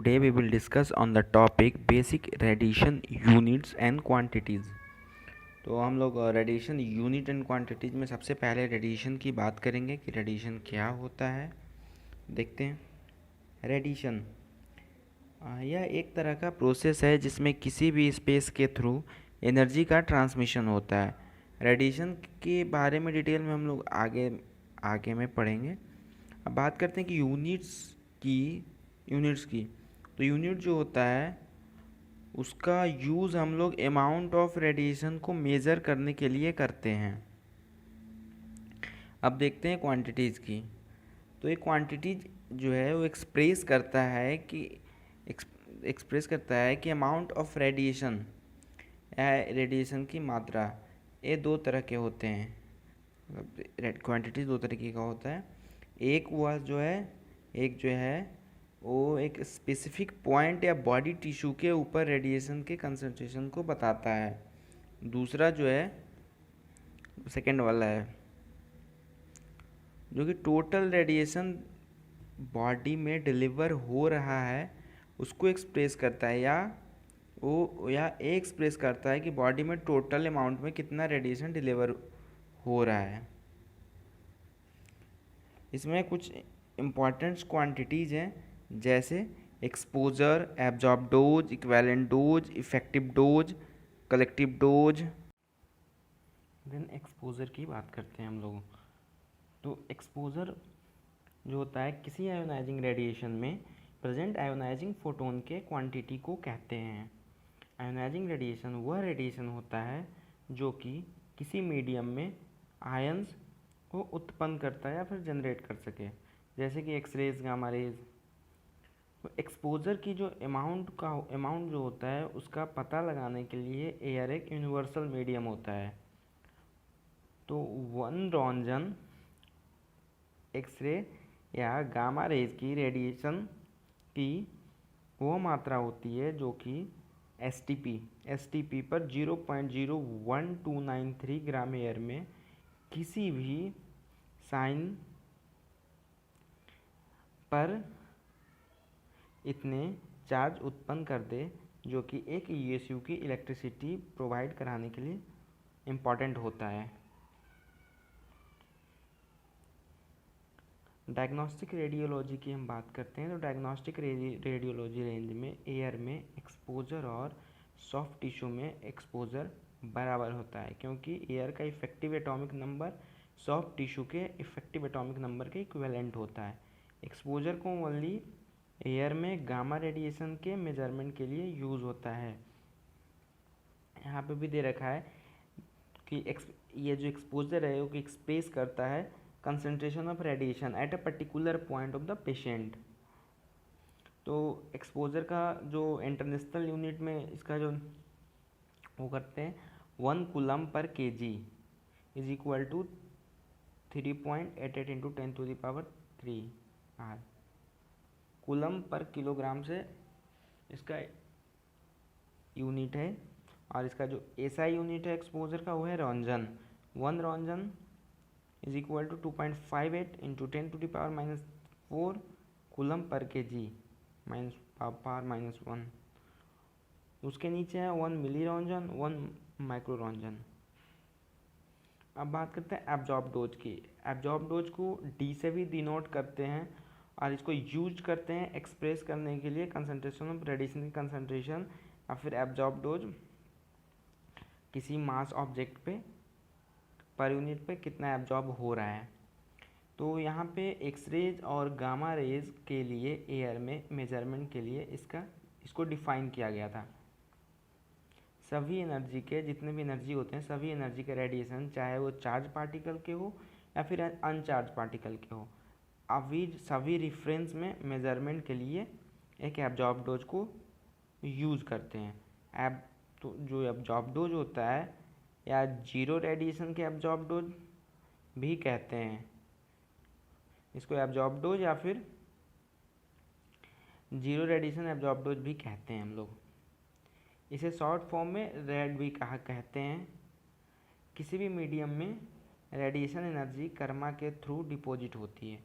Today we will discuss on the topic basic radiation units and quantities. तो हम लोग radiation unit and quantities में सबसे पहले रेडिएशन की बात करेंगे कि रेडिएशन क्या होता है। देखते हैं। रेडिएशन यह एक तरह का प्रोसेस है जिसमें किसी भी स्पेस के थ्रू एनर्जी का ट्रांसमिशन होता है। रेडिएशन के बारे में डिटेल में हम लोग आगे में पढ़ेंगे। अब बात करते हैं कि यूनिट्स की। तो यूनिट जो होता है उसका यूज़ हम लोग अमाउंट ऑफ रेडिएशन को मेज़र करने के लिए करते हैं। अब देखते हैं क्वांटिटीज़ की। तो एक क्वांटिटीज जो है वो एक्सप्रेस करता है कि अमाउंट ऑफ रेडिएशन या रेडिएशन की मात्रा, ये दो तरह के होते हैं। क्वांटिटीज दो तरीके का होता है। एक जो है वो एक स्पेसिफिक पॉइंट या बॉडी टिश्यू के ऊपर रेडिएशन के कंसंट्रेशन को बताता है। दूसरा जो है सेकेंड वाला है जो कि टोटल रेडिएशन बॉडी में डिलीवर हो रहा है उसको एक्सप्रेस करता है, या एक्सप्रेस करता है कि बॉडी में टोटल अमाउंट में कितना रेडिएशन डिलीवर हो रहा है। इसमें कुछ इम्पॉर्टेंट क्वांटिटीज़ हैं जैसे exposure, absorb dose, equivalent dose, effective dose, collective dose. Then exposure की बात करते हैं हम लोग। तो एक्सपोजर जो होता है किसी आयोनाइजिंग रेडिएशन में प्रेजेंट आयोनाइजिंग फोटोन के क्वांटिटी को कहते हैं। आयोनाइजिंग रेडिएशन वह रेडिएशन होता है जो कि किसी मीडियम में आयंस को उत्पन्न करता है या फिर जनरेट कर सके, जैसे कि एक्सरेज, गामा रेज। तो एक्सपोजर की जो अमाउंट जो होता है उसका पता लगाने के लिए एयर एक यूनिवर्सल मीडियम होता है। तो 1 रॉन्जन एक्सरे या गामा रेज की रेडिएशन की वो मात्रा होती है जो कि एसटीपी पर 0.01293 ग्राम एयर में किसी भी साइन पर इतने चार्ज उत्पन्न कर दे जो कि एक यूएसयू की इलेक्ट्रिसिटी प्रोवाइड कराने के लिए इम्पॉर्टेंट होता है। डायग्नोस्टिक रेडियोलॉजी की हम बात करते हैं। तो डायग्नोस्टिक रेडियोलॉजी रेंज में एयर में एक्सपोजर और सॉफ्ट टिश्यू में एक्सपोजर बराबर होता है, क्योंकि एयर का effective atomic number soft tissue के इफेक्टिव एटॉमिक नंबर के इक्विवेलेंट होता है। एक्सपोजर को ओनली एयर में गामा रेडिएशन के मेजरमेंट के लिए यूज़ होता है। यहाँ पे भी दे रखा है कि ये जो एक्सपोजर है वो एक्सप्रेस करता है concentration of radiation at a particular point of the patient. तो एक्सपोजर का जो इंटरनेशनल यूनिट में इसका जो वो करते हैं 1 coulomb per kg is equal to 3.88 into 10⁻³ R। Coulomb per kilogram से इसका यूनिट है, और इसका जो एसआई यूनिट है एक्सपोजर का वो है roentgen. 1 roentgen is equal to 2.58 into 10⁻⁻4 coulomb per kg -1। उसके नीचे है 1 मिली रॉन्जन, 1 माइक्रो रॉन्जन। अब बात करते हैं एब्जॉर्ब डोज की। एब्जॉर्ब डोज को डी से भी डिनोट करते हैं और इसको यूज करते हैं एक्सप्रेस करने के लिए कंसंट्रेशन ऑफ रेडिएशन की कंसंट्रेशन, या फिर एब्जॉर्ब डोज किसी मास ऑब्जेक्ट पे पर यूनिट पे कितना एब्जॉर्ब हो रहा है। तो यहाँ पे एक्सरेज और गामा रेज के लिए एयर में मेजरमेंट के लिए इसको डिफाइन किया गया था। सभी एनर्जी के जितने भी एनर्जी होते हैं, सभी एनर्जी के रेडिएशन चाहे वो चार्ज पार्टिकल के हो या फिर अनचार्ज पार्टिकल के हो, अभी सभी रिफरेंस में मेजरमेंट के लिए एक एब्जॉर्ब डोज को यूज़ करते हैं। तो जो एब्जॉर्ब डोज होता है या जीरो रेडिएशन के एब्जॉर्ब डोज भी कहते हैं, इसको एब्जॉर्ब डोज या फिर जीरो रेडिएशन एब्जॉर्ब डोज भी कहते हैं हम लोग। इसे शॉर्ट फॉर्म में रेड भी कहते हैं। किसी भी मीडियम में रेडिएशन एनर्जी कर्मा के थ्रू डिपॉजिट होती है।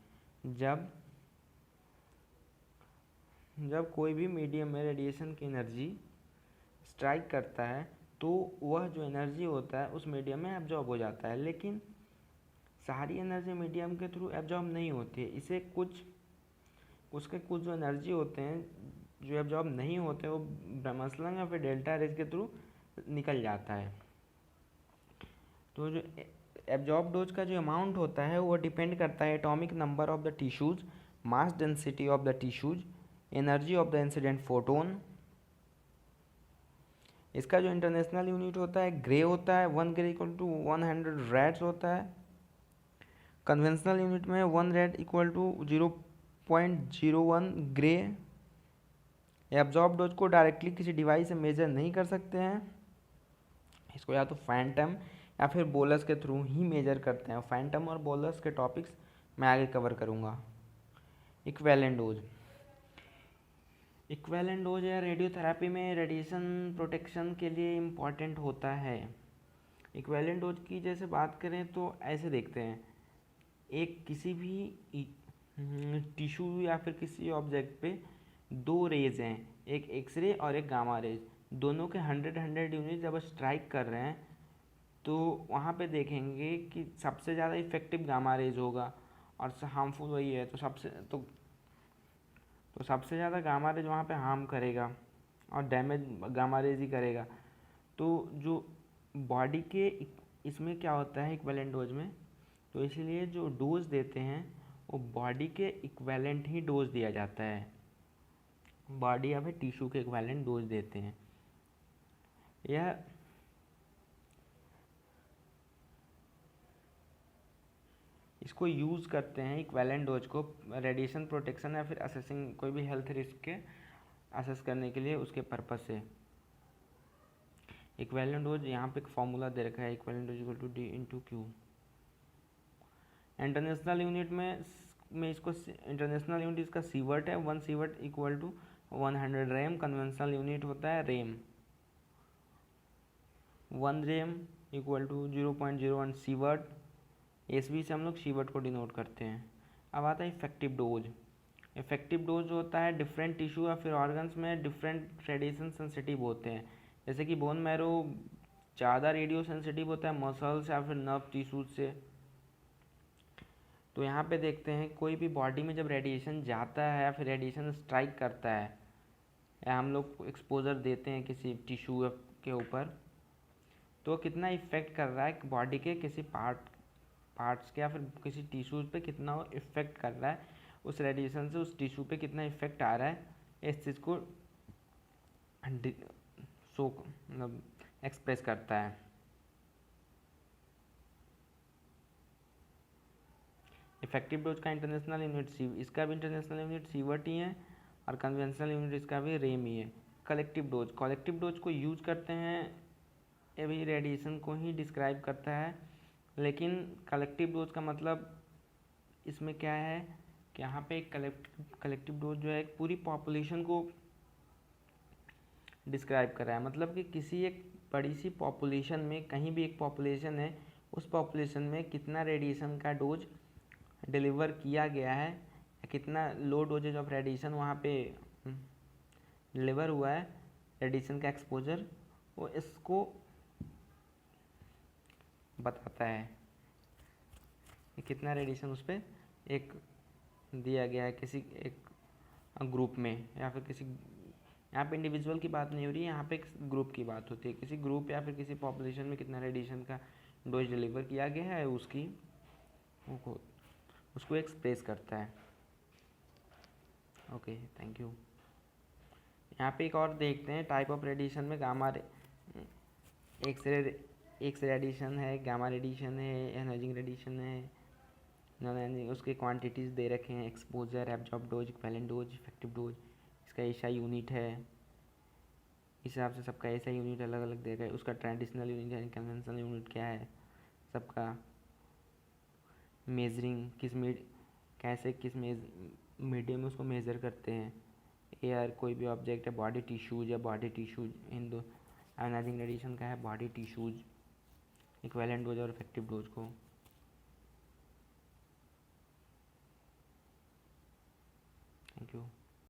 जब कोई भी मीडियम में रेडिएशन की एनर्जी स्ट्राइक करता है तो वह जो एनर्जी होता है उस मीडियम में एब्जॉर्ब हो जाता है, लेकिन सारी एनर्जी मीडियम के थ्रू एब्जॉर्ब नहीं होती है। इसे उसके कुछ जो एनर्जी होते हैं जो एब्जॉर्ब नहीं होते वो ब्रह्मस्लंग या फिर डेल्टा रेज के थ्रू निकल जाता है। तो जो एब्जॉर्ब डोज का जो अमाउंट होता है वो डिपेंड करता है atomic number of the tissues, mass density of the tissues, energy of the incident photon. इसका जो इंटरनेशनल यूनिट होता है ग्रे होता है, 1 ग्रे इक्वल टू 100 रेड्स होता है। कन्वेंशनल यूनिट में 1 rad equal to 0.01 gray. Absorb dose को डायरेक्टली किसी डिवाइस से मेजर नहीं कर सकते हैं, इसको या तो फैंटम या फिर बोलस के थ्रू ही मेजर करते हैं। फैंटम और बोलस के टॉपिक्स मैं आगे कवर करूँगा। इक्विवेलेंट डोज, इक्विवेलेंट डोज या रेडियोथेरेपी में रेडिएशन प्रोटेक्शन के लिए इम्पॉर्टेंट होता है। इक्विवेलेंट डोज की जैसे बात करें तो ऐसे देखते हैं, एक किसी भी टिश्यू या फिर किसी ऑब्जेक्ट पे दो रेज हैं, एक एक्सरे और एक गामा रेज, दोनों के 100 यूनिट जब स्ट्राइक कर रहे हैं तो वहाँ पे देखेंगे कि सबसे ज़्यादा इफेक्टिव गामा रेज होगा और हार्मफुल वही है, तो सबसे ज़्यादा गामा रेज वहाँ पे हार्म करेगा और डैमेज गामा रेज ही करेगा। तो जो बॉडी के इसमें क्या होता है इक्विवेलेंट डोज में, तो इसलिए जो डोज देते हैं वो बॉडी के इक्विवेलेंट ही डोज दिया जाता है, बॉडी या फिर टिश्यू के इक्विवेलेंट डोज देते हैं। यह इसको यूज़ करते हैं इक्विवेलेंट डोज को रेडिएशन प्रोटेक्शन या फिर असेसिंग कोई भी हेल्थ रिस्क के असेस करने के लिए उसके पर्पज से। इक्विवेलेंट डोज यहाँ पे एक फॉर्मूला दे रखा है, equivalent dose equal to D into Q. International unit में इसको इंटरनेशनल यूनिट इसका सीवर्ट है, 1 sievert equal to 100 rem. Conventional unit होता है rem, 1 rem equal to 0.01 sievert. SV से हम लोग सीवर्ट को डिनोट करते हैं। अब आता है इफेक्टिव डोज। इफेक्टिव डोज होता है डिफरेंट टिश्यू या फिर ऑर्गन्स में डिफरेंट रेडिएशन सेंसिटिव होते हैं, जैसे कि बोन मैरो ज़्यादा रेडियो सेंसिटिव होता है मसल्स या फिर नर्व टिश्यूज से। तो यहाँ पे देखते हैं कोई भी बॉडी में जब रेडिएशन जाता है या फिर रेडिएशन स्ट्राइक करता है या हम लोग एक्सपोजर देते हैं किसी टिश्यू के ऊपर, तो कितना इफ़ेक्ट कर रहा है बॉडी के किसी पार्ट्स के या फिर किसी टिश्यूज़ पे कितना वो इफ़ेक्ट कर रहा है, उस रेडिएशन से उस टिश्यू पे कितना इफ़ेक्ट आ रहा है, इस चीज़ को मतलब एक्सप्रेस करता है। इफेक्टिव डोज का इंटरनेशनल यूनिट इसका भी इंटरनेशनल यूनिट सीवर्ट ही है और कन्वेंशनल यूनिट इसका भी रेम ही है। कलेक्टिव डोज को यूज करते हैं, ये भी रेडिएशन को ही डिस्क्राइब करता है, लेकिन कलेक्टिव डोज का मतलब इसमें क्या है कि यहाँ पे एक कलेक्टिव डोज जो है एक पूरी पॉपुलेशन को डिस्क्राइब कर रहा है। मतलब कि किसी एक बड़ी सी पॉपुलेशन में, कहीं भी एक पॉपुलेशन है, उस पॉपुलेशन में कितना रेडिएशन का डोज डिलीवर किया गया है, कितना लो डोजेज ऑफ रेडिएशन वहाँ पे डिलीवर हुआ है, रेडिएशन का एक्सपोजर, वो इसको बताता है कि कितना रेडिएशन उस पर एक दिया गया है किसी एक ग्रुप में, या फिर किसी, यहाँ पे इंडिविजुअल की बात नहीं हो रही है, यहाँ पे एक ग्रुप की बात होती है, किसी ग्रुप या फिर किसी पॉपुलेशन में कितना रेडिएशन का डोज डिलीवर किया गया है उसको एक्सप्रेस करता है। Okay, thank you. यहाँ पे एक और देखते हैं टाइप ऑफ रेडिएशन में एक्स रेडिएशन है, गामा रेडिएशन है, एनर्जिंग रेडिएशन है, नॉन एनर्जिंग, उसके क्वांटिटीज़ दे रखे हैं, exposure, absorb dose, equivalent dose, effective dose, इसका एसआई यूनिट है, इस हिसाब से सबका एसआई यूनिट अलग अलग दे रखा है, उसका ट्रेडिशनल यूनिट है, कन्वेंशनल यूनिट क्या है, सबका मेजरिंग किस मीडियम में उसको मेज़र करते हैं, एयर कोई भी ऑब्जेक्ट है, बॉडी टिश्यूज इन दो, आयोनाइजिंग रेडिएशन का है बॉडी टिश्यूज, इक्विवेलेंट डोज और इफेक्टिव डोज को। Thank you.